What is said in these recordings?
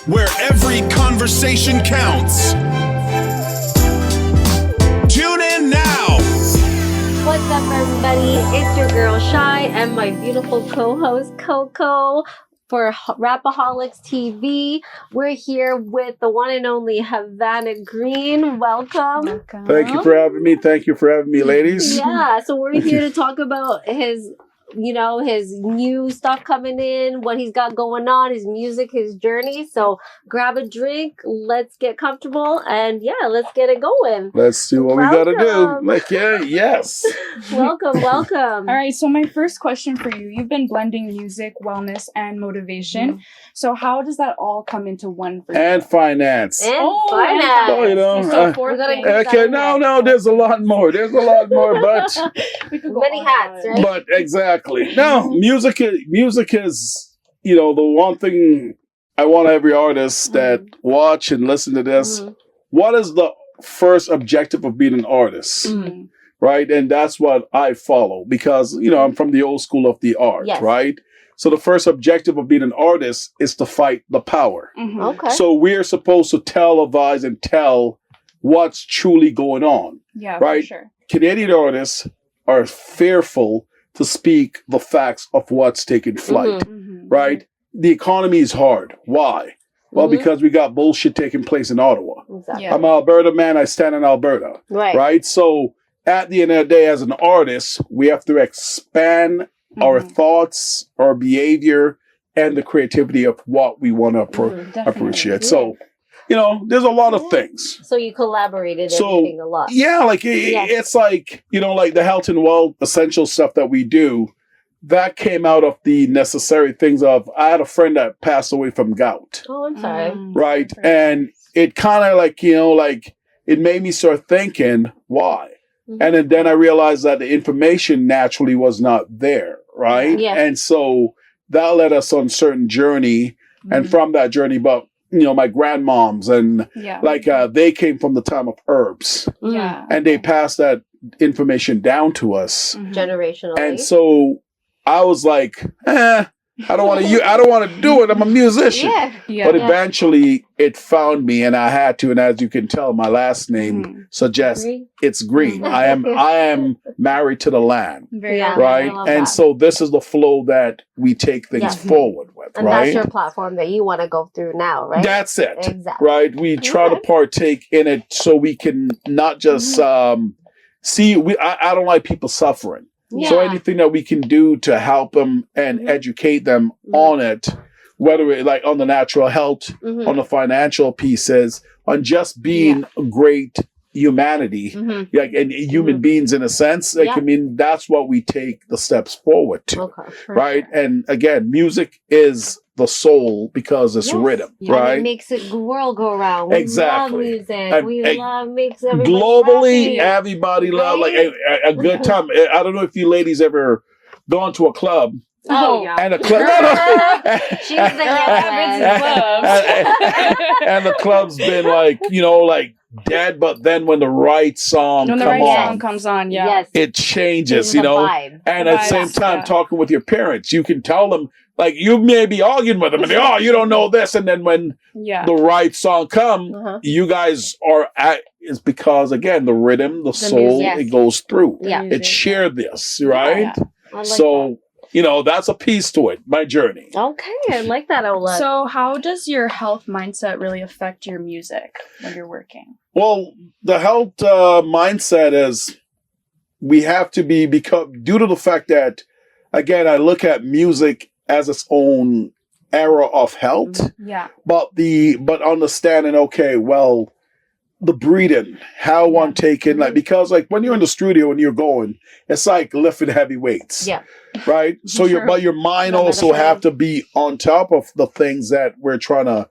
where every conversation counts. Tune in now. What's up, everybody? It's your girl Shy and my beautiful co-host Coco for Rappaholic TV. We're here with the one and only Havana Green. Welcome. Thank you for having me. Thank you for having me, ladies. Yeah, so we're here to talk about his new stuff coming in, what he's got going on, his music, his journey. So grab a drink, let's get comfortable, and yeah, let's get it going. Let's do what we gotta do. Like, yes. Welcome. All right, so my first question for you, you've been blending music, wellness, and motivation. Mm-hmm. So how does that all come into one for you? And finance. And Oh, finance. Oh, you know, So fourth gotta thing. get- okay, no, there's a lot more. But We could go Many on hats, and on. right? but exactly. No, music is, the one thing I want every artist that watch and listen to this. Mhm. What is the first objective of being an artist? Mhm. Right? And that's what I follow because, I'm from the old school of the art, Yes. right? So the first objective of being an artist is to fight the power. Mhm. Okay. So we're supposed to televise and tell what's truly going on. Yeah, Right. for sure. Canadian artists are fearful to speak the facts of what's taking flight, Mhm. right? The economy is hard. Why? Well, Mhm. because we got bullshit taking place in Ottawa. Exactly. Yeah. I'm an Alberta man. I stand in Alberta. Right. Right? So at the end of the day, as an artist, we have to expand our Mhm. thoughts, our behavior, and the creativity of what we want to Mhm. Definitely. appreciate. So, there's a lot of things. So you collaborated So, everything a lot. Yeah, like Yeah. it's like, like the health and wealth essential stuff that we do, that came out of the necessary things of, I had a friend that passed away from gout, Oh, I'm sorry. Mhm. right? And it kind of like, it made me start thinking, why? Mhm. And then I realized that the information naturally was not there, right? Yeah. And so that led us on a certain journey. And Mhm. from that journey, but, my grandmoms and Yeah. they came from the time of herbs Mhm. Yeah. and they passed that information down to us. Mhm. Generationally. And so I was like, I don't want to do it. I'm a musician. Yeah. Yeah. But eventually it found me and I had to. And as you can tell, my last name Mhm. suggests Agree? it's green. Mhm. I am married to the land. Very Yeah. good. Right. I love And that. so this is the flow that we take things Yeah. forward with. And right. that's your platform that you want to go through now, right? That's it. Exactly. Right. We try to Okay. partake in it so we can not just see. I don't like people suffering. Yeah. So anything that we can do to help them and Mhm. educate them Mhm. on it, whether it like on the natural health, Mhm. on the financial pieces, on just being a great humanity, Mhm. like and human Mhm. beings in a sense. Like, Yeah. I mean, that's what we take the steps forward to, Okay. For right? sure. And again, music is the soul because it's Yes. rhythm, Yeah. right? And it makes the world go round. We Exactly. love music. And- We and love makes everybody Globally, happy. everybody love like Right? a good time. I don't know if you ladies ever gone to a club Oh, yeah. and a club. She's the and the club's been like dead, but then when the right song When the come right on, song comes on, yeah. Yes. it changes, Changes the vibe. And The at the same vibes, time, yeah. talking with your parents, you can tell them like you may be arguing with them, and you don't know this, and then when Yeah. the right song come, Uh-huh. you guys are at. It's because again the rhythm, the soul, music. it goes through. Yeah. It share this, right? Yeah. I like So that's a piece to it. My journey. that. Okay, I like that a lot. So how does your health mindset really affect your music when you're working? Well, the health mindset is we have to be due to the fact that, again, I look at music as its own era of health, Yeah. but understanding, okay, well, the breathing, how one taking, like, because like when you're in the studio and you're going, it's like lifting heavy weights. Yeah. Right. So Sure. your mind No also metaphor. have to be on top of the things that we're trying to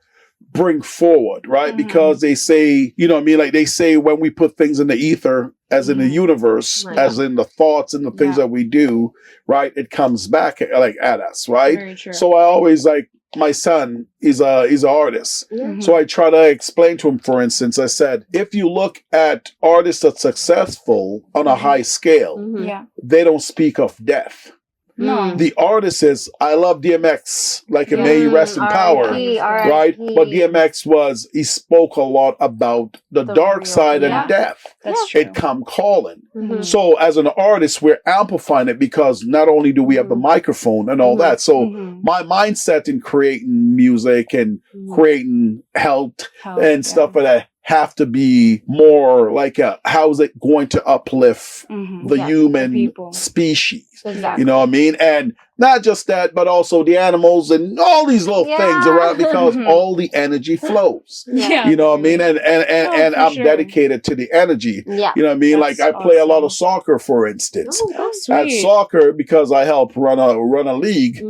bring forward, right? Mhm. Because they say, you know what I mean? Like they say when we put things in the ether, as in the Mhm. universe, Right. as in the thoughts and the things Yeah. that we do, right? It comes back at us, right? Very true. So I always like my son is an artist. Yeah. Mhm. So I try to explain to him, for instance, I said, if you look at artists that's successful on a high scale, Mhm. Yeah. they don't speak of death. No. The artist is, I love DMX, like it may he rest in power, R.I.P., right? But DMX he spoke a lot about the dark real- side yeah. and death. That's true. It come calling. Mhm. So as an artist, we're amplifying it because not only do we have the microphone and all that. So my mindset in creating music and creating health and stuff like that have to be more like how is it going to uplift the Yeah, human the people. species? Exactly. You know what I mean? And not just that, but also the animals and all these little things around because all the energy flows. Yeah. You know what I mean? And for I'm sure. dedicated to the energy. Yeah. You know what I mean? That's like I play a lot of awesome. soccer, for instance. Oh, At sweet. soccer, because I help run a league,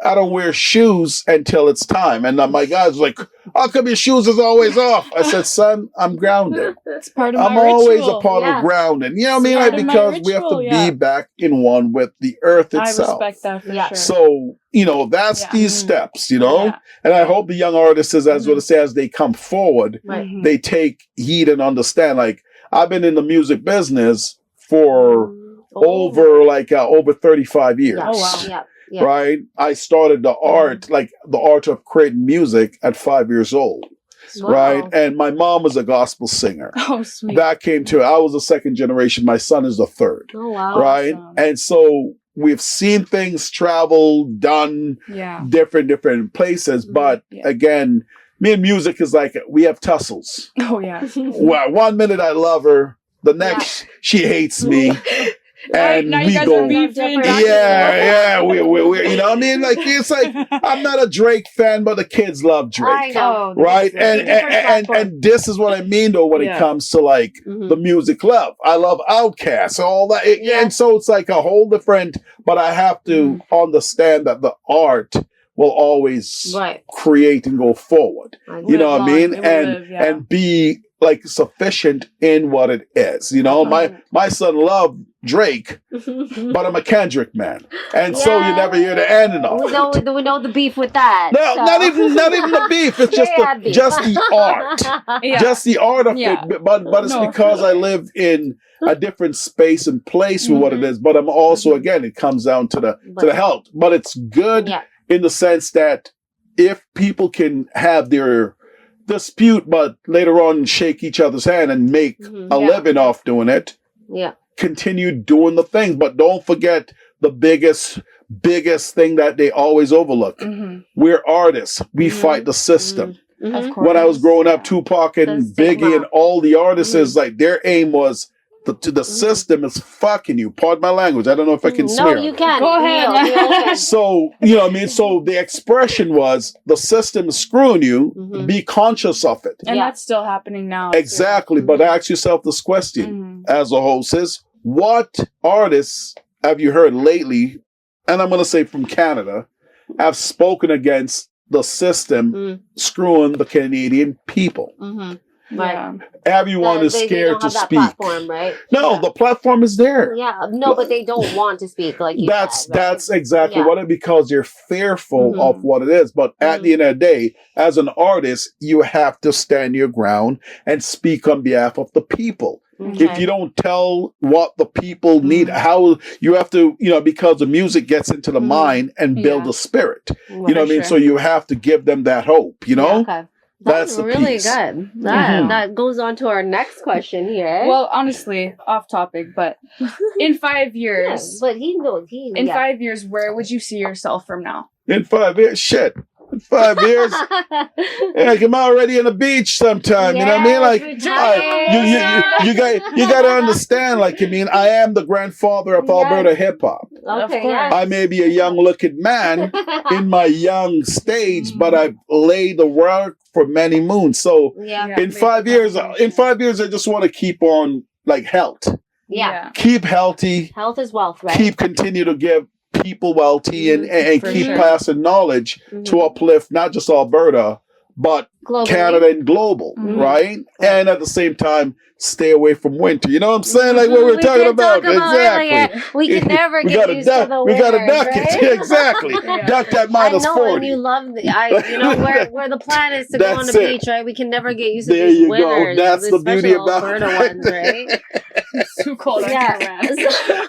I don't wear shoes until it's time. And my guy's like, how come your shoes is always off? I said, son, I'm grounded. It's part of I'm my always ritual. a part Yeah. of grounding. You know what I mean? It's Like, part of my because we have to ritual, yeah. be back in one with the earth I itself. respect that for Yeah. sure. So, that's Yeah. these steps, Yeah. And I hope the young artists, as what it says, they come forward, Right. they take heed and understand. Like, I've been in the music business for over 35 years. Yeah. Oh, wow. Yeah. Yeah. Right? I started the art, like the art of creating music at 5 years old. Wow. Right? And my mom was a gospel singer. Oh, sweet. That came to, I was the second generation. My son is the third. Oh wow. Right? Awesome. And so we've seen things travel, done Yeah. different places. But Yeah. again, me and music is like, we have tussles. Oh, yeah. Well, 1 minute I love her. The next, she hates me. And now you we guys go, are beefing. yeah, we, you know what I mean? Like, it's like, I'm not a Drake fan, but the kids love I Drake. know. Right? Different platform. And this is what I mean, though, when it Yeah. comes to like the music love. I love Outkast, all that. And so it's like a whole different, but I have to understand that the art will always Right. create and go forward. You know what I mean? It will live, yeah. And be like sufficient in what it is. You know, my son loved Drake, but I'm a Kendrick man, and so you never hear the end of We it. know the beef with that. No, so. not even the beef. It's just They had beef. just the art, Yeah. just the art of Yeah. it. But it's No, because I live in a different space and place with what it is. But I'm also again, it comes down to the health. But it's good in the sense that if people can have their dispute, but later on shake each other's hand and make a living off doing it. Yeah. Continue doing the things, but don't forget the biggest thing that they always overlook. We're artists. We fight the system. Of course. When I was growing up, Tupac and The stigma. Biggie and all the artists is like their aim was the system is fucking you. Pardon my language. I don't know if I can No, swear. you on it. can. Go ahead. You can. So, you know what I mean? So the expression was the system is screwing you. Be conscious of it. And Yeah. that's still happening now. too. Exactly. But ask yourself this question as a host is, what artists have you heard lately, and I'm going to say from Canada, have spoken against the system screwing the Canadian people? Yeah. Everyone is They scared don't to have that speak. platform, right? No, the platform is there. Yeah. No, but they don't want to speak like you That's said, right? that's exactly Yeah. what it because you're fearful of what it is. But at the end of the day, as an artist, you have to stand your ground and speak on behalf of the people. If you don't tell what the people need, how you have to, because the music gets into the mind and build Yeah. a spirit. You know what I mean? sure. So you have to give them that hope, Okay. That's That's the really piece. good. Yeah. That goes on to our next question here. Well, honestly, off topic, but in 5 years, yes, but he knows. in 5 years, where would you see yourself from now? In 5 years, shit. In 5 years, like I'm already in the beach sometime. You know what I mean? Like you got to understand. Like I am the grandfather of Alberta hip hop. Okay, course. yes. I may be a young looking man in my young stage, but I've laid the work for many moons. So Yeah. in 5 years, I just want to keep on like health. Yeah. Keep healthy. Health is wealth, right? Keep continue to give people wealthy and For keep sure. passing knowledge to uplift not just Alberta, but Globally. Canada and global, Mhm. right? And at the same time, stay away from winter. You know what I'm saying? Like what we're talking can about. talk about Exactly. it, like, we can never We get gotta used to duck. the We gotta winters, duck right? it. Exactly. Yeah. Duck that I minus know, 40. and you love where the plan is to go on the That's it. beach, right? We can never get used to There these you go. winters. That's the especially beauty about Alberta it. ones, right? It's too cold. I Yeah. can't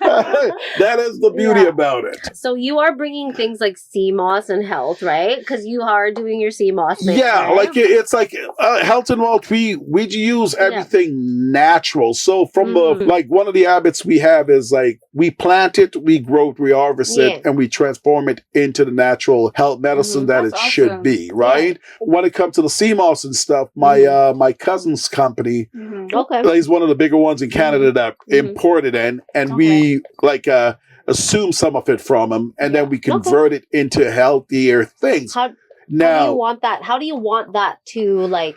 run. That is the beauty Yeah. about it. So you are bringing things like sea moss and health, right? Because you are doing your sea moss thing, Yeah, right? like it's like health and wealth. We use everything natural. So from Mhm. like one of the habits we have is like we plant it, we grow it, we harvest Yeah. it, and we transform it into the natural health medicine Mhm. that That's it should awesome. be. Right. When it comes to the sea moss and stuff, my cousin's company. Mhm. Okay. He's one of the bigger ones in Canada that Mhm. imported in, and Okay. we like assume some of it from him, and then we Okay. convert it into healthier things. How do Now, you want that? How do you want that to like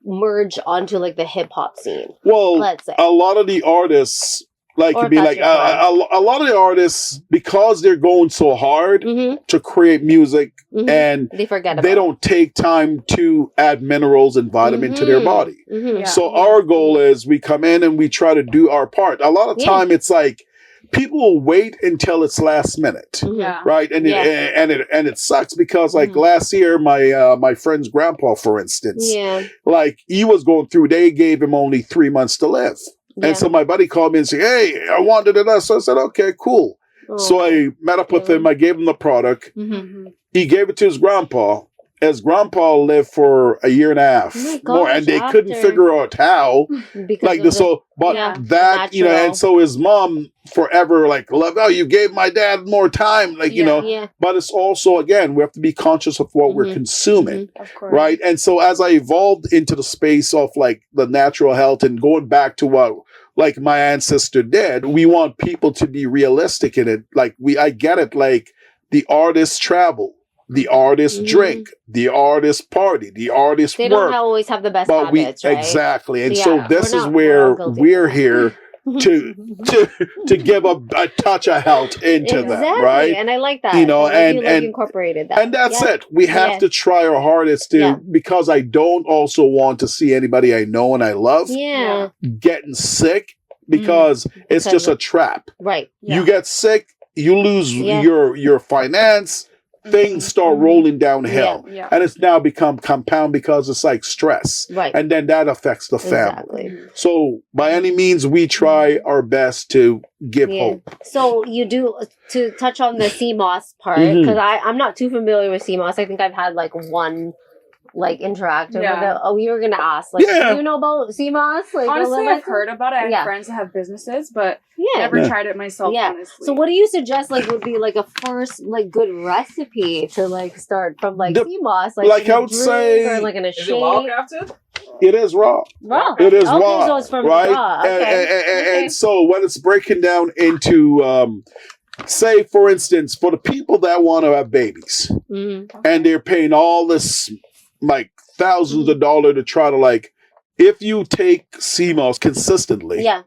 merge onto like the hip hop scene? well, Let's say. a lot of the artists, like, Or could be that's like your plan. a lot of the artists, because they're going so hard Mm-hmm. to create music, Mm-hmm. and They forget about they don't take time to add minerals and vitamin to their body. Mm-hmm. Yeah. So our goal is we come in and we try to do our part. A lot of Yeah. time it's like people will wait until it's last minute. Mm-hmm. Yeah. Right, and Yeah. it sucks because like Mhm. last year, my friend's grandpa, for instance, Yeah. like he was going through. They gave him only 3 months to live, Yeah. and so my buddy called me and said, "Hey, I wanted it." So I said, "Okay, cool." Oh. So I met up with Yeah. him. I gave him the product. Mhm. He gave it to his grandpa. His grandpa lived for a year and a half Oh my more, gosh, and they couldn't after- figure out how. because Like of this, so but Yeah. that you know, Natural. and so his mom forever like love. Oh, you gave my dad more time, like you Yeah. know. Yeah. But it's also again we have to be conscious of what we're Mhm. consuming, Of course. right? And so as I evolved into the space of like the natural health and going back to what like my ancestor did, we want people to be realistic in it. Like I get it. Like the artists travel, the artists Mhm. drink, the artists party, the artists They work. don't always have the best But habits, right? exactly, and Yeah, so this we're is not- where we're all guilty of we're that. here to give a touch of health into exactly. them, right? And I like that. You know, I like and- you, like, and- incorporated that. And that's Yeah. it. We have Yeah. to try our hardest to Yeah. because I don't also want to see anybody I know and I love Yeah. getting sick because it's Because just of- a trap. Right. Yeah. You get sick, you lose Yeah. your finance, things start Mhm. rolling downhill. Yeah. And it's now become compound because it's like stress. Right. And then that affects the family. Exactly. So by any means, we try our best to give Yeah. hope. So you do to touch on the sea moss part Mhm. because I'm not too familiar with sea moss. I think I've had like one interaction Yeah. with it. Oh, you were gonna ask like, Yeah. do you know about sea moss? Like, a Honestly, little I've bit? heard about it. I have Yeah. friends that have businesses, but Yeah. never Yeah. tried it myself. Yeah. Honestly. So what do you suggest like would be like a first like good recipe to like start from like The- sea moss? like, in I a would drink say- or like in a Is shake? it wild crafted? It is raw. Raw. It is Okay, raw. so it's from right? raw. And- Okay. and Okay. so when it's breaking down into say for instance, for the people that want to have babies Mhm. and they're paying all this like thousands of dollars to try to like if you take sea moss consistently, Yeah.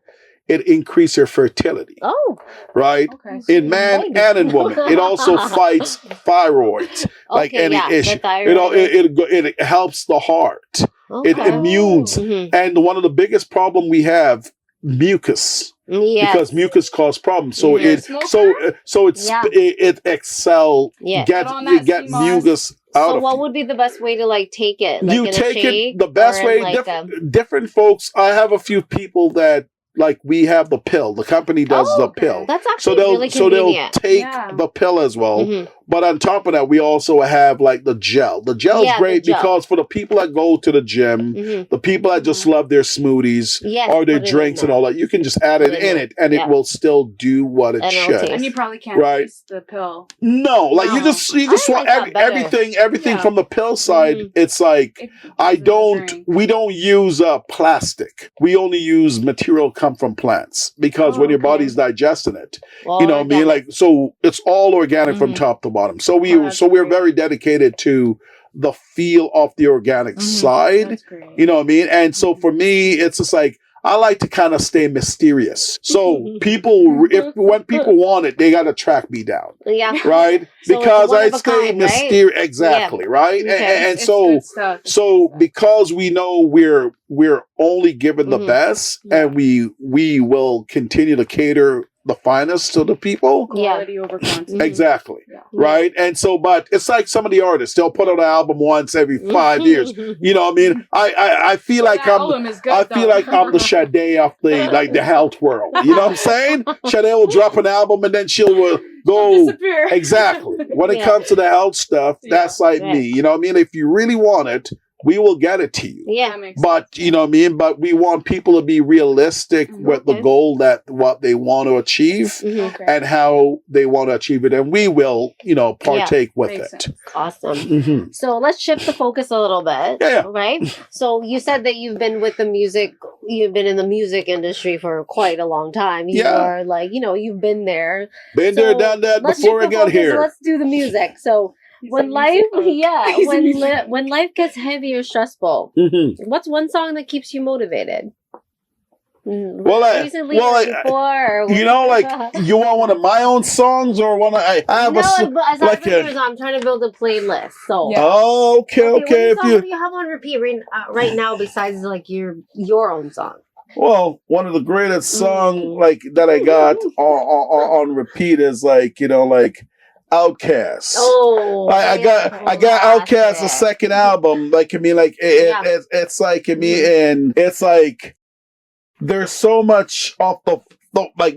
it increases your fertility, Oh. right? Okay. In man Thanks. and in woman. It also fights thyroids, like Okay, any yeah, the issue. thyroid. It helps the heart. It Okay. immunes. Mhm. And one of the biggest problem we have, mucus. Yes. Because mucus cause problems. So Mhm. Yeah. it excel Yeah. get Get on that get sea moss. mucus out So of what you. would be the best way to like take it? Like You in take a shake it the best or in, way. like, Different folks. I have a few people that like we have the pill. The company does Oh, the okay. pill. That's So actually they'll really convenient. take Yeah. the pill as well. Mhm. But on top of that, we also have like the gel. The gel is Yeah, the great gel. because for the people that go to the gym, Mhm. the people that just love their smoothies Yes, or their put it in drinks and there. all that, you can just add it Put it in in it and Yeah. it will still do what it And it'll should. taste. And you probably can't Right. taste the pill. No, like you No. just I want like that better. everything Yeah. from the pill side. Mhm. It's like It I goes in the don't. drink. We don't use plastic. We only use material come from plants because Oh, when your okay. body's digesting it, Well, you know what I mean. organic. Like so, it's all organic from Mhm. top to bottom. So Oh, that's we're great. very dedicated to the feel of the organic Mm-hmm. side. That's great. You know what I mean? And so for me, it's just like I like to kind of stay mysterious. So when people want it, they got to track me down. Yeah. Right? So Because it's one I of a stay kind, mysterious. Exactly. Right? Okay. And so because we know we're only given the best, and we will continue to cater the finest to the people. Quality over quantity. Exactly. Yeah. Right? And so, but it's like some of the artists, they'll put out an album once every 5 years. You know what I mean? I feel like like I'm the Sade of the health world. You know what I'm saying? Sade will drop an album and then she'll go disappear. Exactly. When it comes to the health stuff, that's like me. You know what I mean? If you really want it, we will get it to you. Yeah. But you know what I mean? But we want people to be realistic with the goal that what they want to achieve and how they want to achieve it. And we will, partake with Makes it. sense. Awesome. So let's shift the focus a little bit. Yeah. Right? So you said that you've been in the music industry for quite a long time. You are like, you've been there. Been there, done that before I got here. Let's do the music. So when life gets heavy or stressful, what's one song that keeps you motivated? Recently or before? You want one of my own songs or one I have but as I'm trying to build a playlist. So okay. What do you have on repeat right now besides like your own song? Well, one of the greatest songs that I got on repeat is Outkast. Oh, I got Outkast's second album. It's like and it's like there's so much off the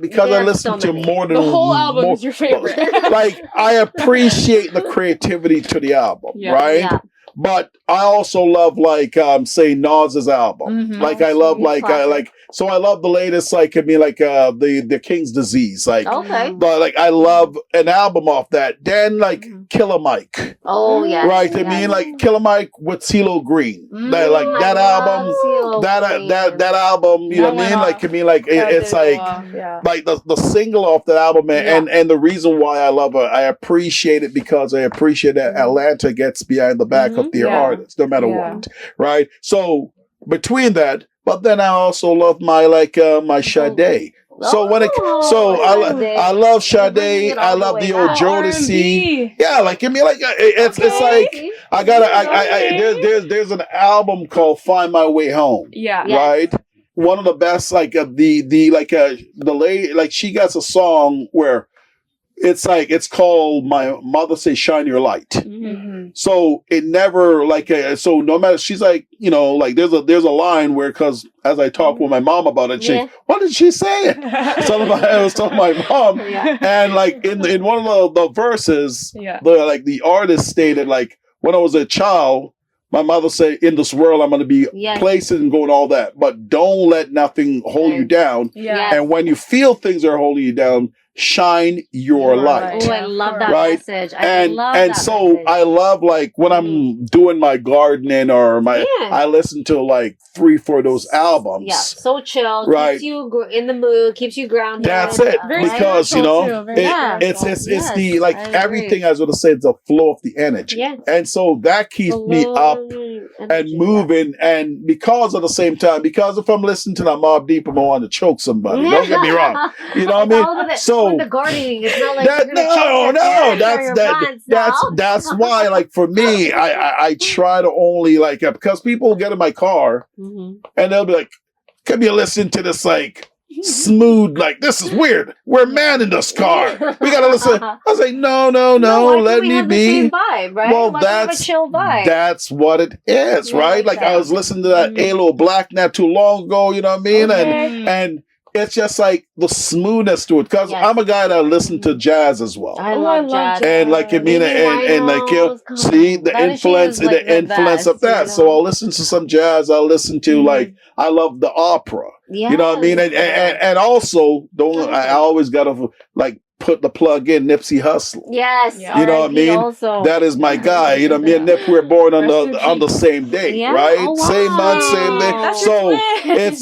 because I listen to more than the whole album is your favorite. I appreciate the creativity to the album, right? Yeah. But I also love say Nas's album. I love so I love the latest the King's Disease. But I love an album off that. Then Killer Mike. Oh yeah. Right. Killer Mike with CeeLo Green. That album. That album, you know what I mean? It's the single off that album and the reason why I love it, I appreciate it because I appreciate that Atlanta gets behind the back of their artists, no matter what. Right? So between that, but then I also love my my Sade. So I love Sade. I love the old Jodeci. Yeah, it's like I gotta there's an album called Find My Way Home. Yeah. Right. One of the best the lady she got a song where it's called My Mother Say Shine Your Light. So it never so no matter she's there's a line where because as I talk with my mom about it, what did she say? I was telling my mom, and in one of the verses, the artist stated when I was a child, my mother said, in this world, I'm going to be places and going all that, but don't let nothing hold you down. And when you feel things are holding you down, shine your light. Oh, I love that message. I love when I'm doing my gardening or I listen to 3-4 of those albums. Yeah, so chill. Right. Keeps you in the mood, keeps you grounded. That's it. Because, it's the, everything I was going to say, it's the flow of the energy. Yeah. And so that keeps me up and moving. And because at the same time, because if I'm listening to that Mobb Deep, I'm going to want to choke somebody. Don't get me wrong. You know what I mean? So the gardening, it's not that's why for me, I try to only because people get in my car and they'll be like, "Can you listen to this smooth this is weird? We're man in this car. We gotta listen." I was like, no, let me be. The same vibe, right? Well, that's a chill vibe. That's what it is, right? I was listening to that Aloe Black not too long ago. You know what I mean? And it's just the smoothness to it because I'm a guy that listens to jazz as well. I love jazz. And see the influence of that. So I'll listen to some jazz. I'll listen to I love the opera. Yeah. You know what I mean? And also I always gotta put the plug in Nipsey Hussle. Yes. You know what I mean? Also. That is my guy. You know, me and Nip were born on the same day, right? Oh, wow. Same month, same day. That's so it's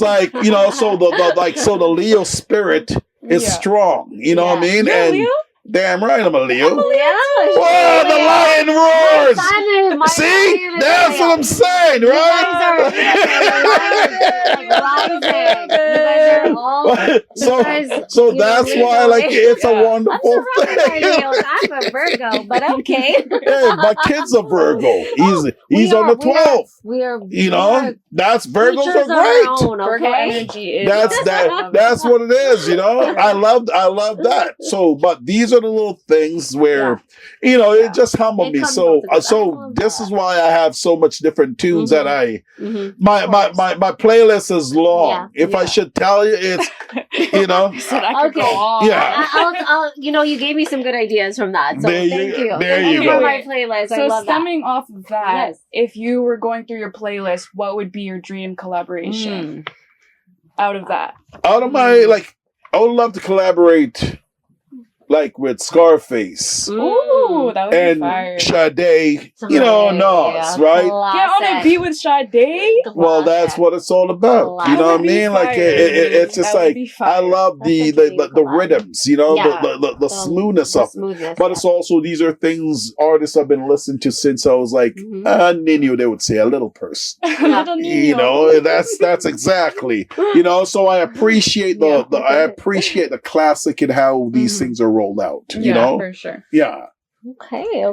so the Leo spirit is strong. You know what I mean? You're and Leo? Damn right I'm a Leo. Yeah. Oh, the lion roars! My See? sign is That's Leo. what I'm saying, You right? guys are all so guys, you know, that's why Leo. like it's a Yeah. I'm wonderful surrounded by thing. Leos. I'm a Virgo, but okay. Hey, my kid's a Virgo. He's on the 12th. We are. You know, that's Virgos creatures are of our great. own, Virgo okay? energy is That's awesome. I that. love it. That's what it is. You know, I love that. So, but these are the little things where, you know, Yeah. it just humbled It me. comes So, up to this. I so love this that. is why I have so much different tunes that I. My Of my course. my playlist is long. Yeah. If I Yeah. should tell you, it's you know. So I could Okay. go on. Yeah. I'll, you know, you gave me some good ideas from that. So There thank you- you. there Thank you you for go. my playlist. I So love that. stemming off of that, Yes. if you were going through your playlist, what would be your dream collaboration out of that? Out of my I would love to collaborate, like with Scarface Ooh, that would be and fire. Sade. You know, Nas, right? Get on a beat with Sade. Well, that's what it's all about. You know what I mean? Like it's just That would like be I fire. love the That's a dream the collab. rhythms, you know, Yeah. the smoothness of it. smoothness. But it's also these are things artists I've been listening to since I was like Nino. They would say a little person. Little You Nino. know, that's exactly. You know, so I appreciate I appreciate the classic and how these things are rolled out. You Yeah, know, for sure. yeah. Okay.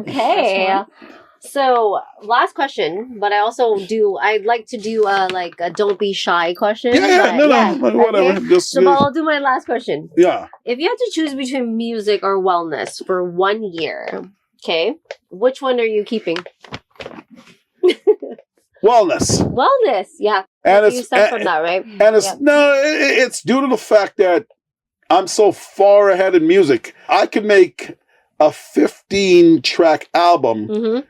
That's So last question, but I'd like to do like a don't be shy question. Yeah, but no, whatever. okay. Just So but I'll do my last question. yeah. If you had to choose between music or wellness for 1 year, okay, which one are you keeping? Wellness. Wellness, yeah. And You it's said from that, right? and it's it's due to the fact that I'm so far ahead in music. I could make a 15-track album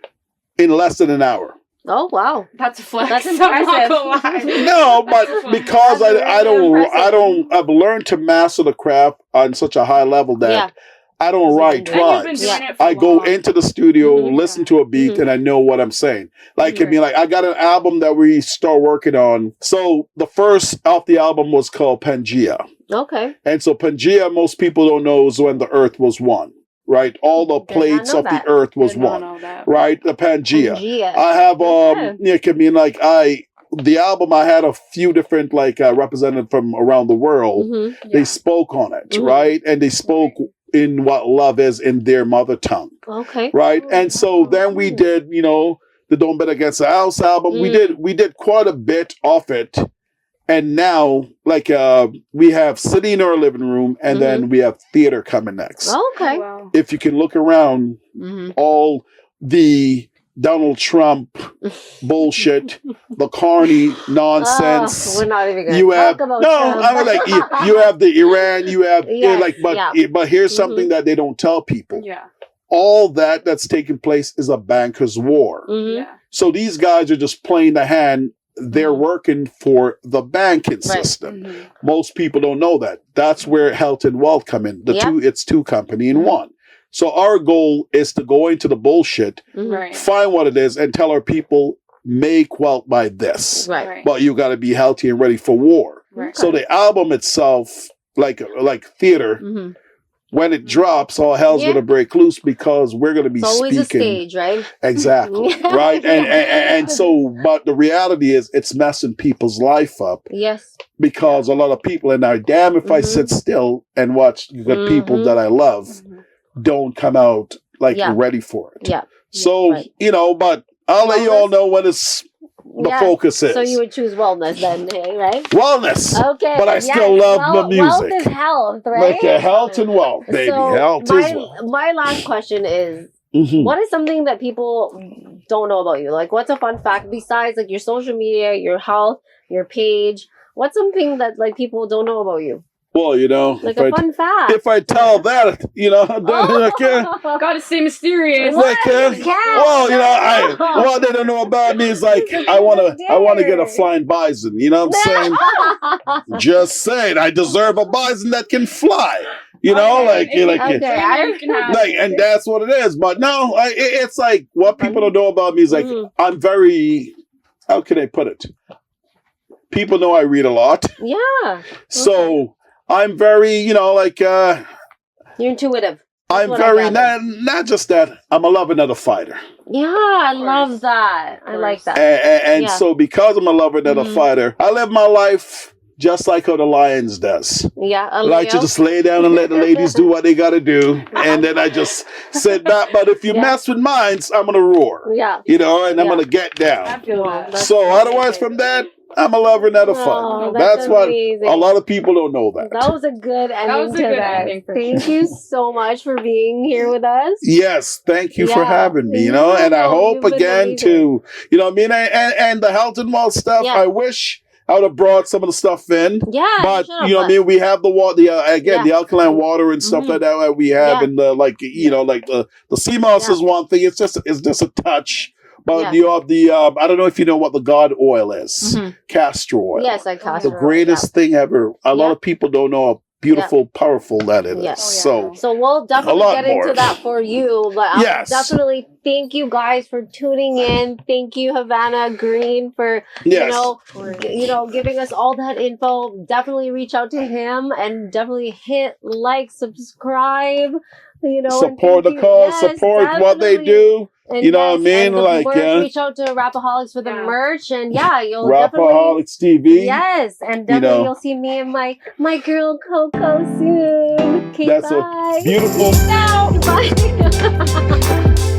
in less than an hour. Oh wow, That's a flex. That's I'm not impressive. gonna lie. No, but because That's really impressive. I've learned to master the craft on such a high level that I don't write And you've been rhymes. doing it for I go long. into the studio, Mhm. listen to a beat, and I know what I'm saying. Like, I mean, like I got an album that we start working on. So the first off the album was called Pangea. Okay. And so Pangea, most people don't know, is when the earth was one, right? All the Did not plates know of that. the earth was Did not one, know that. right? The Pangea. Pangea. I have, Okay. yeah, I mean, like the album, I had a few different, like, representatives from around the world. Mm-hmm. They spoke on it, Mhm. right? And they spoke in what love is in their mother tongue, Okay. right? And so then we did, you know, the Don't Bet Against the House album. We did quite a bit of it. And now, like, we have Sitting in Our Living Room, and then we have theater coming next. Okay. Wow. If you can look around, all the Donald Trump bullshit, the Carney nonsense. We're not even going You to have talk about no. Trump. I mean, like you have the Iran. You have Yes, like, but here's something that they don't tell people. Yeah. All that's taking place is a banker's war. Mhm. Yeah. So these guys are just playing the hand. They're working for the banking system. Most people don't know that. That's where health and wealth come in. It's two company in one. So our goal is to go into the bullshit, Right. find what it is, and tell our people make wealth by this. Right. Right. But you got to be healthy and ready for war. Right. So the album itself, like theater, when it drops, all hell's Yeah. gonna break loose because we're gonna be It's always a speaking stage, right? exactly right. And so, but the reality is, it's messing people's life up Yes. because a lot of people, and now, damn if I sit still and watch the people that I love don't come out like ready for it. Yeah. So Right. you know, but I'll let you all know when it's the focus is. So you would choose wellness then, right? Wellness. Okay. But I still love the music. Wealth is health, right? Like health and wealth, baby. So Health is wealth. my last question is, Mhm. what is something that people don't know about you? Like, what's a fun fact besides like your social media, your health, your page? What's something that like people don't know about you? Well, you know, Like a fun fact. if I tell that, you know, then I can't. Gotta stay mysterious. Like, well, you know, what they don't know about me is like I wanna get a flying bison. You know what I'm saying? Just saying, I deserve a bison that can fly. You know, Okay, and that's what it is. But no, it's like what people don't know about me is like I'm very. How can I put it? People know I read a lot, Yeah. so I'm very, you know, like You're intuitive. I'm what I very gathered. not just that. I'm a lover, not a fighter. Yeah, I love that. I like that. And Yeah. so because I'm a lover, not a Mhm. fighter, I live my life just like how the Lions does. Yeah, I like to just lay down and let the ladies do what they got to do, and then I just sit back. But if you Yeah. mess with mines, I'm gonna roar. Yeah. You know, and I'm Yeah. gonna get down. I feel that. That's So otherwise, from that, I'm a lover, not a Oh, fighter. that's That's what amazing. a lot of people don't know that. That was a good ending was a to good that. ending for Thank sure. you so much for being here with us. Yes, thank you for Yeah. having me. You know, Yeah, and I no, hope you've been again amazing. to, you know, what I mean, and the health and wealth stuff. Yeah. I wish I would have brought some of the stuff in. Yeah, But should've, you know what I mean, we have the water, again, the alkaline water and stuff Mhm. like that we have, Yeah. and the like, you know, like the sea moss Yeah. is one thing. It's just a touch. But Yeah. you have the I don't know if you know what the god oil is, Mhm. castor oil. Yes, I The cast greatest thing ever. A lot Yeah. of people don't know how beautiful, powerful that it is. Yeah. So So we'll definitely lot get into more. that for you. But I'll Yes. definitely thank you guys for tuning in. Thank you, Havana Green, for yes, giving us all that info. Definitely reach out to him and definitely hit like, subscribe. And support the thank you. cause, Yes, support what they definitely. do. And You know what I mean? And the Like, merch, yeah. reach out to Rappaholics for the Yeah. merch, and you'll definitely. Rappaholics TV. Yes, and You definitely know. you'll see me and my girl Coco soon. Okay, That's bye. a beautiful. Peace out. Bye.